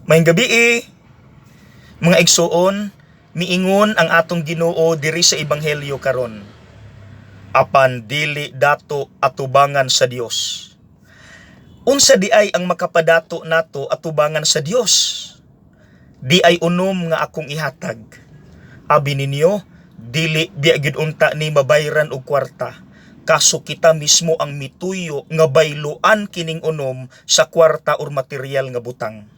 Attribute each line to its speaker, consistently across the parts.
Speaker 1: Maayong gabi mga igsoon, miingon ang atong Ginoo diri sa ebanghelyo karon. Apan dili dato atubangan sa Dios. Unsa di ay ang makapadato nato atubangan sa Dios? Di ay unom nga akong ihatag. Abi ninyo, dili biya gyud unta ni mabayran og kwarta. Kaso kita mismo ang mituyo nga bayloan kining unom sa kwarta or material nga butang.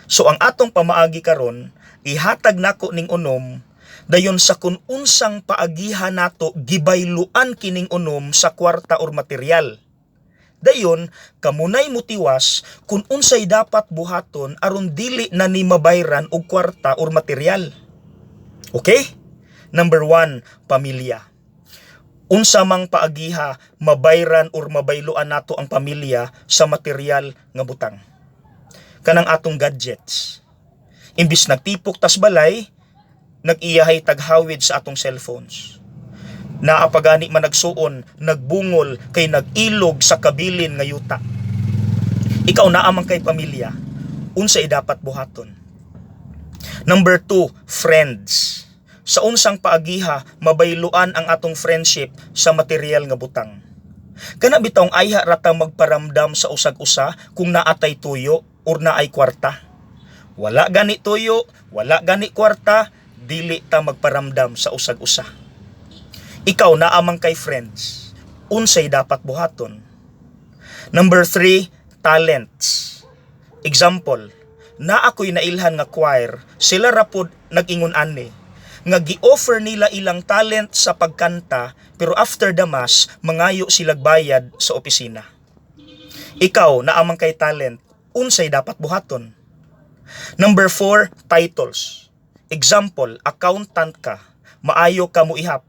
Speaker 1: So ang atong pamaagi karon, ihatag nako ning unom, dayon sa kun unsang paagihan nato gibayluan kining unom sa kwarta or material. Dayon kamunay motiwas kun unsay dapat buhaton aron dili na ni mabayran og kwarta or material. Okay? Number 1, pamilya. Unsa mang paagiha mabayran or mabayluan nato ang pamilya sa material nga butang. Kanang atong gadgets. Imbis nagtipok tas balay, nag-iyahay taghawid sa atong cellphones. Naapagani man nagsuon, nagbungol kay nag-ilog sa kabilin nga yuta. Ikaw naamang kay pamilya, unsay dapat buhaton. Number 2, friends. Sa unsang paagiha, mabayluan ang atong friendship sa material nga butang. Kana bitong ayha rata magparamdam sa usag-usa kung naatay tuyo or naay kwarta. Wala gani tuyo, wala gani kwarta, dili ta magparamdam sa usag-usa. Ikaw naamang kay friends, unsay dapat buhaton. Number 3, talents. Example, na ako'y nailhan nga choir, sila rapod nag-ingon ani, nga gi-offer nila ilang talent sa pagkanta, pero after the mass, mangayo silag bayad sa opisina. Ikaw naamang kay talent, unsay dapat buhaton. Number 4, titles. Example, accountant ka, maayo ka mo ihap.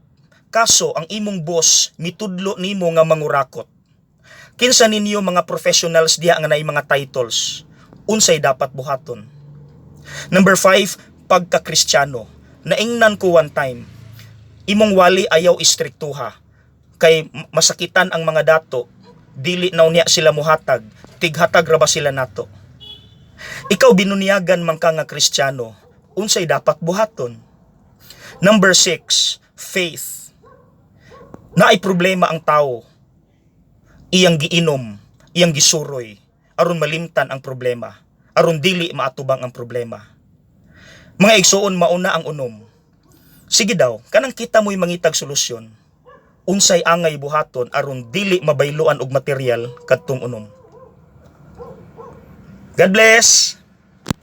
Speaker 1: Kaso ang imong boss mitudlo nimo nga mangurakot. Kinsa ninyo mga professionals diha nga naay mga titles, unsay dapat buhaton. Number 5, pagka-Kristiyano. Naingnan ko one time, imong wali ayaw istriktuha, kay masakitan ang mga dato, dili na unya sila muhatag, tighatag ra ba sila nato. Ikaw binunyagan man ka nga Kristiyano, unsay dapat buhaton. Number 6, faith. Naay problema ang tao, iyang giinom, iyang gisuroy, aron malimtan ang problema, aron dili maatubang ang problema. Mga igsoon, mauna ang unom. Sige daw, kanang kita mo'y mangitag solusyon. Unsay angay buhaton aron dili mabayluan og material kadtong unom. God bless!